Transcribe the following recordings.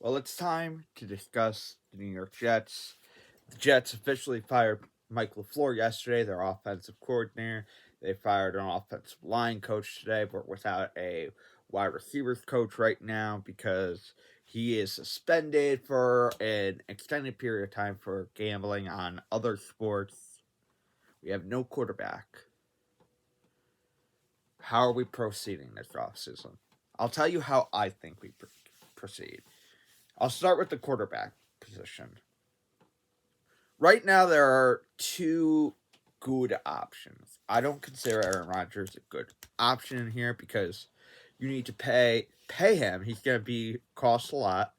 Well, it's time to discuss the New York Jets. The Jets officially fired Mike LaFleur yesterday, their offensive coordinator. They fired an offensive line coach today, but without a wide receivers coach right now because he is suspended for an extended period of time for gambling on other sports. We have no quarterback. How are we proceeding this offseason? I'll tell you how I think we proceed. I'll start with the quarterback position. Right now, there are two good options. I don't consider Aaron Rodgers a good option here because you need to pay him. He's going to be cost a lot.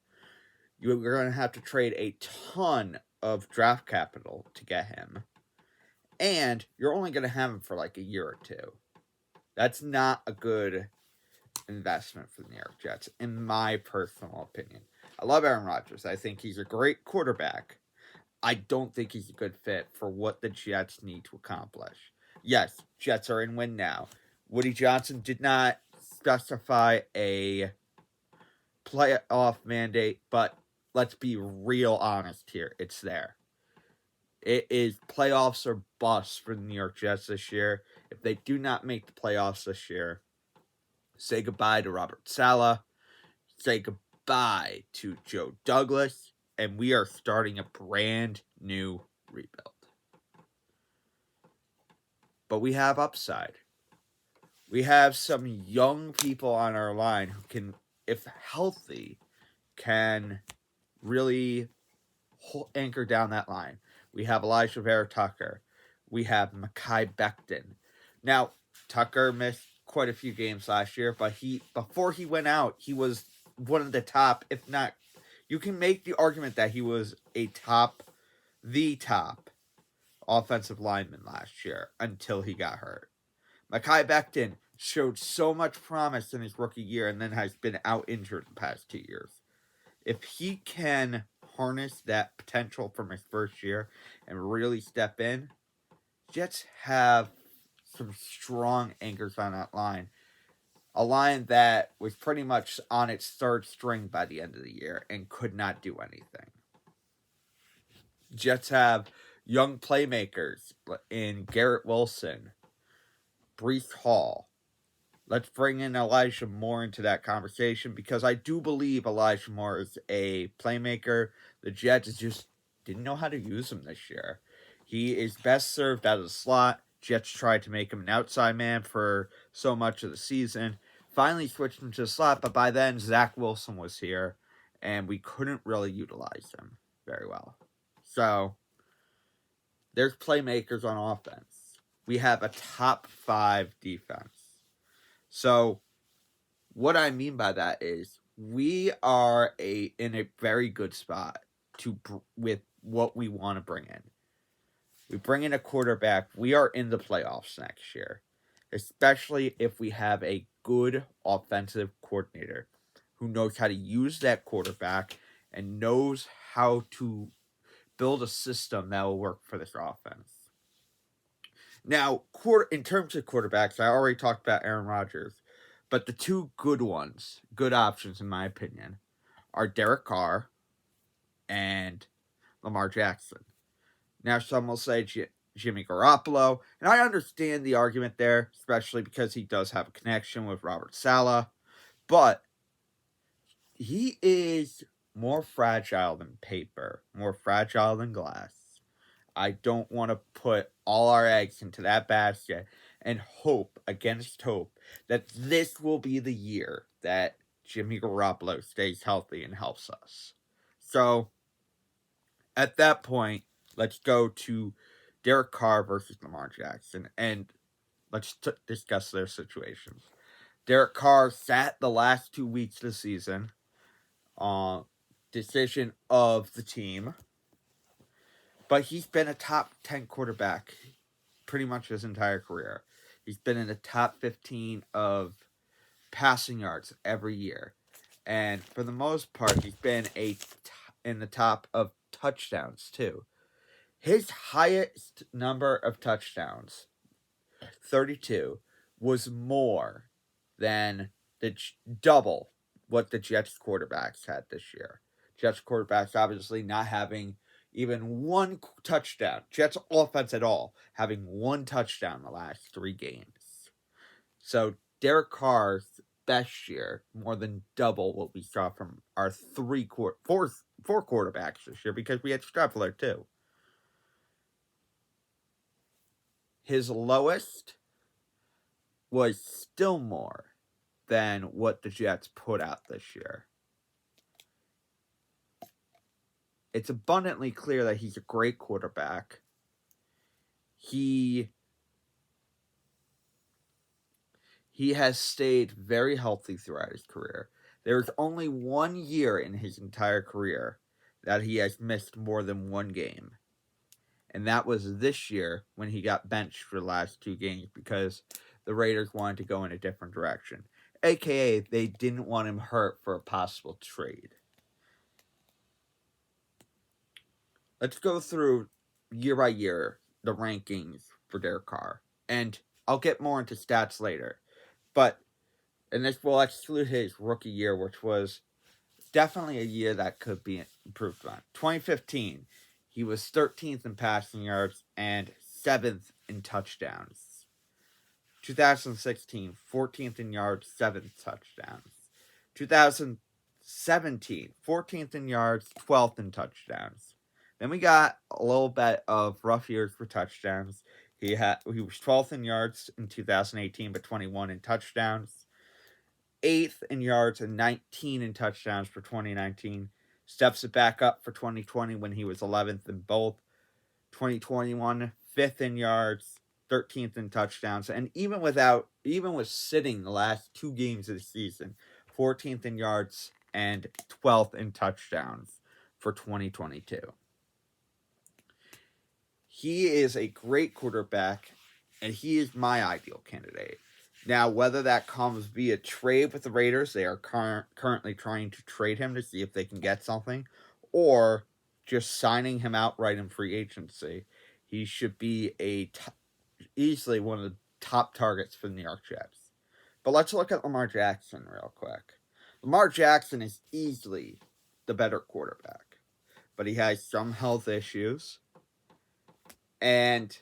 You're going to have to trade a ton of draft capital to get him, and you're only going to have him for like a year or two. That's not a good investment for the New York Jets, in my personal opinion. I love Aaron Rodgers. I think he's a great quarterback. I don't think he's a good fit for what the Jets need to accomplish. Yes, Jets are in win now. Woody Johnson did not specify a playoff mandate, but let's be real honest here. It's there. It is playoffs or bust for the New York Jets this year. If they do not make the playoffs this year, say goodbye to Robert Saleh. Say goodbye to Joe Douglas. And we are starting a brand new rebuild. But we have upside. We have some young people on our line who can, if healthy, can really anchor down that line. We have Elijah Vera Tucker. We have Mekhi Becton. Now, Tucker missed quite a few games last year, but before he went out, he was one of the top, if not, you can make the argument that he was the top offensive lineman last year until he got hurt. Mekhi Becton showed so much promise in his rookie year and then has been out injured the past 2 years. If he can harness that potential from his first year and really step in, Jets have some strong anchors on that line. A line that was pretty much on its third string by the end of the year and could not do anything. Jets have young playmakers in Garrett Wilson, Breece Hall. Let's bring in Elijah Moore into that conversation because I do believe Elijah Moore is a playmaker. The Jets just didn't know how to use him this year. He is best served out of the slot. Jets tried to make him an outside man for so much of the season. Finally switched him to the slot, but by then Zach Wilson was here, and we couldn't really utilize him very well. So, there's playmakers on offense. We have a top 5 defense. So, what I mean by that is we are in a very good spot with what we want to bring in. We bring in a quarterback. We are in the playoffs next year, especially if we have a good offensive coordinator who knows how to use that quarterback and knows how to build a system that will work for this offense. Now, in terms of quarterbacks, I already talked about Aaron Rodgers, but the two good options in my opinion, are Derek Carr and Lamar Jackson. Now, some will say Jimmy Garoppolo, and I understand the argument there, especially because he does have a connection with Robert Saleh, but he is more fragile than paper, more fragile than glass. I don't want to put all our eggs into that basket and hope against hope that this will be the year that Jimmy Garoppolo stays healthy and helps us. So, at that point, let's go to Derek Carr versus Lamar Jackson, and let's discuss their situations. Derek Carr sat the last 2 weeks of the season on decision of the team, but he's been a top 10 quarterback pretty much his entire career. He's been in the top 15 of passing yards every year. And for the most part, he's been in the top of touchdowns, too. His highest number of touchdowns, 32, was more than double what the Jets quarterbacks had this year. Jets quarterbacks obviously not having even one touchdown. Jets offense at all having one touchdown in the last 3 games. So Derek Carr's best year more than double what we saw from our four quarterbacks this year, because we had Streffler too. His lowest was still more than what the Jets put out this year. It's abundantly clear that he's a great quarterback. He has stayed very healthy throughout his career. There's only 1 year in his entire career that he has missed more than 1 game. And that was this year when he got benched for the last 2 games because the Raiders wanted to go in a different direction. AKA, they didn't want him hurt for a possible trade. Let's go through year by year the rankings for Derek Carr. And I'll get more into stats later. But, and this will exclude his rookie year, which was definitely a year that could be improved on. 2015, he was 13th in passing yards and 7th in touchdowns. 2016, 14th in yards, 7th touchdowns. 2017, 14th in yards, 12th in touchdowns. Then we got a little bit of rough years for touchdowns. He was 12th in yards in 2018, but 21 in touchdowns. 8th in yards and 19 in touchdowns for 2019. Steps it back up for 2020 when he was 11th in both. 2021, 5th in yards, 13th in touchdowns, and even with sitting the last 2 games of the season, 14th in yards and 12th in touchdowns for 2022. He is a great quarterback, and he is my ideal candidate. Now, whether that comes via trade with the Raiders, they are currently trying to trade him to see if they can get something, or just signing him outright in free agency, he should be easily one of the top targets for the New York Jets. But let's look at Lamar Jackson real quick. Lamar Jackson is easily the better quarterback, but he has some health issues, and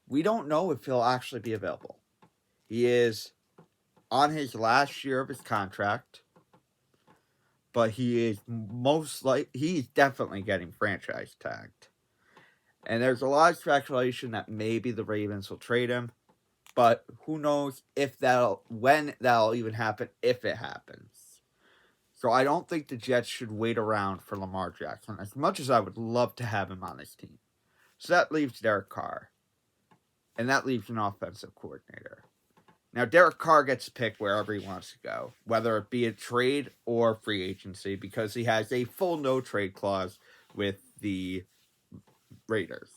we don't know if he'll actually be available. He is on his last year of his contract, but he's definitely getting franchise tagged. And there's a lot of speculation that maybe the Ravens will trade him, but who knows when that'll even happen, if it happens. So I don't think the Jets should wait around for Lamar Jackson, as much as I would love to have him on this team. So that leaves Derek Carr, and that leaves an offensive coordinator. Now, Derek Carr gets to pick wherever he wants to go, whether it be a trade or free agency, because he has a full no-trade clause with the Raiders.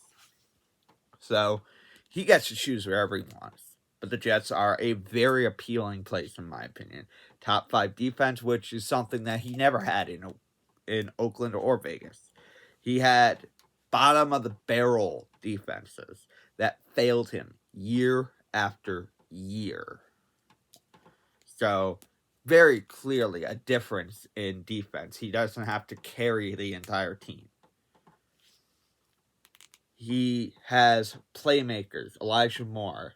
So, he gets to choose wherever he wants. But the Jets are a very appealing place, in my opinion. Top 5 defense, which is something that he never had in Oakland or Vegas. He had bottom-of-the-barrel defenses that failed him year after year. So, very clearly a difference in defense. He doesn't have to carry the entire team. He has playmakers, Elijah Moore.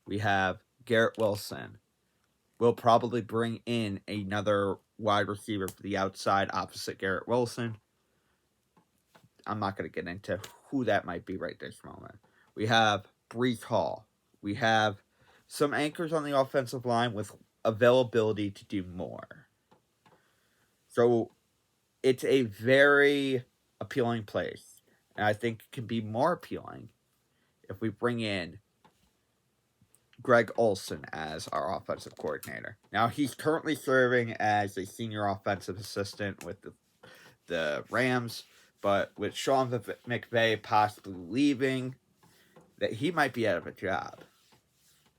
We have Garrett Wilson. We'll probably bring in another wide receiver for the outside opposite Garrett Wilson. I'm not going to get into who that might be right this moment. We have Breece Hall. We have some anchors on the offensive line with availability to do more. So it's a very appealing place. And I think it can be more appealing if we bring in Greg Olsen as our offensive coordinator. Now, he's currently serving as a senior offensive assistant with the Rams, but with Sean McVay possibly leaving, that he might be out of a job.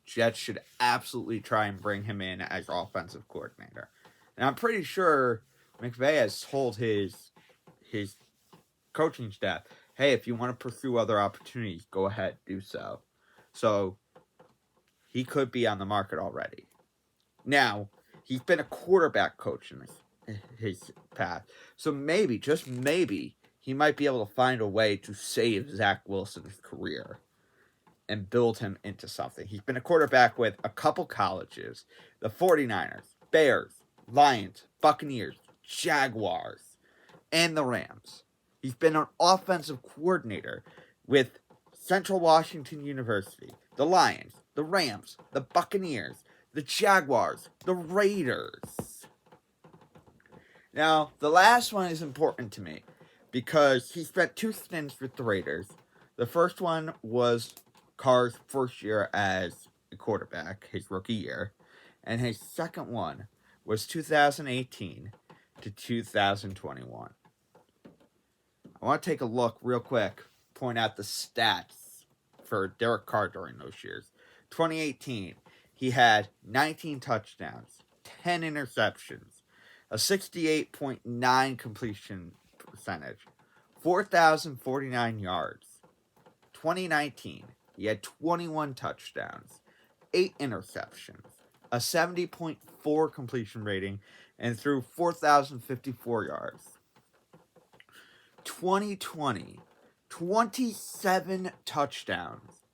Jets should absolutely try and bring him in as offensive coordinator. And I'm pretty sure McVay has told his coaching staff, hey, if you want to pursue other opportunities, go ahead, do so. So, he could be on the market already. Now, he's been a quarterback coach his path. So maybe, just maybe, he might be able to find a way to save Zach Wilson's career and build him into something. He's been a quarterback with a couple colleges, the 49ers, Bears, Lions, Buccaneers, Jaguars, and the Rams. He's been an offensive coordinator with Central Washington University, the Lions, the Rams, the Buccaneers, the Jaguars, the Raiders. Now, the last one is important to me because he spent 2 stints with the Raiders. The first one was Carr's first year as a quarterback, his rookie year, and his second one was 2018 to 2021. I want to take a look real quick, point out the stats for Derek Carr during those years. 2018, he had 19 touchdowns, 10 interceptions, a 68.9 completion percentage, 4,049 yards. 2019, he had 21 touchdowns, 8 interceptions, a 70.4 completion rating, and threw 4,054 yards. 2020, 27 touchdowns,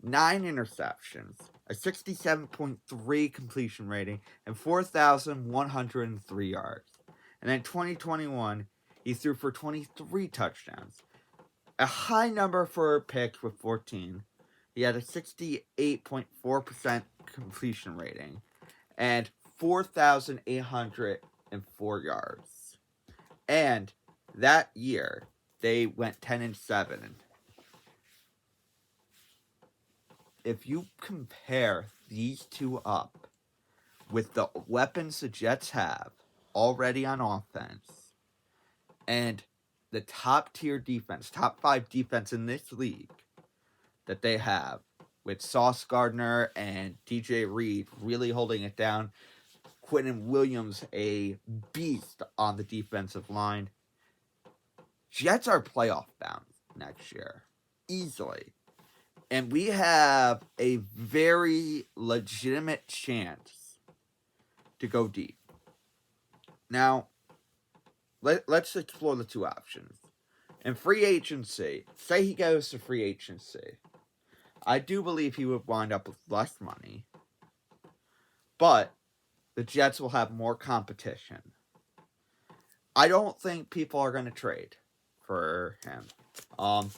9 interceptions, a 67.3 completion rating, and 4,103 yards. And then 2021, he threw for 23 touchdowns, a high number for picks with 14. He had a 68.4% completion rating and 4,804 yards. And that year, they went 10-7. If you compare these two up with the weapons the Jets have already on offense and the top tier defense, top 5 defense in this league that they have, with Sauce Gardner and DJ Reed really holding it down, Quentin Williams a beast on the defensive line, Jets are playoff bound next year, easily. And we have a very legitimate chance to go deep. Now, let's explore the 2 options. In free agency, say he goes to free agency, I do believe he would wind up with less money, but the Jets will have more competition. I don't think people are going to trade for him.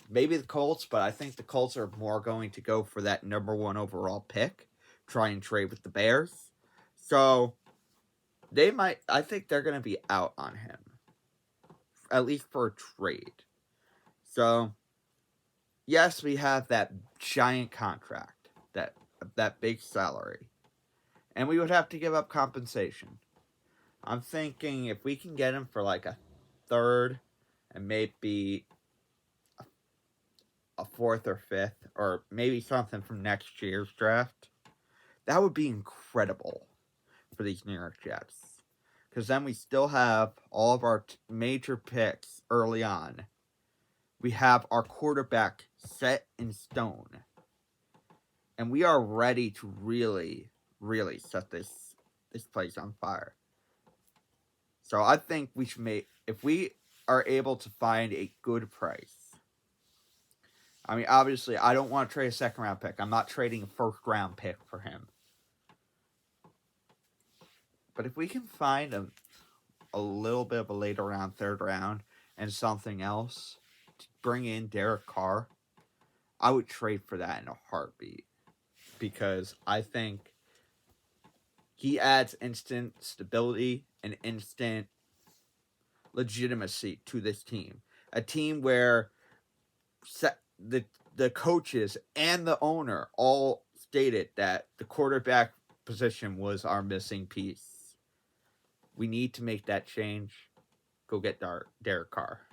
Maybe the Colts, but I think the Colts are more going to go for that number 1 overall pick, try and trade with the Bears. So, I think they're going to be out on him, at least for a trade. So, yes, we have that giant contract, that big salary, and we would have to give up compensation. I'm thinking if we can get him for like a 3rd and maybe a 4th or 5th, or maybe something from next year's draft, that would be incredible for these New York Jets. Because then we still have all of our major picks early on. We have our quarterback set in stone. And we are ready to really, really set this place on fire. So I think we should if we are able to find a good price. I mean, obviously, I don't want to trade a 2nd round pick. I'm not trading a 1st round pick for him. But if we can find a little bit of a later round, 3rd round, and something else to bring in Derek Carr, I would trade for that in a heartbeat. Because I think he adds instant stability and instant legitimacy to this team. A team where the coaches and the owner all stated that the quarterback position was our missing piece. We need to make that change. Go get Derek Carr.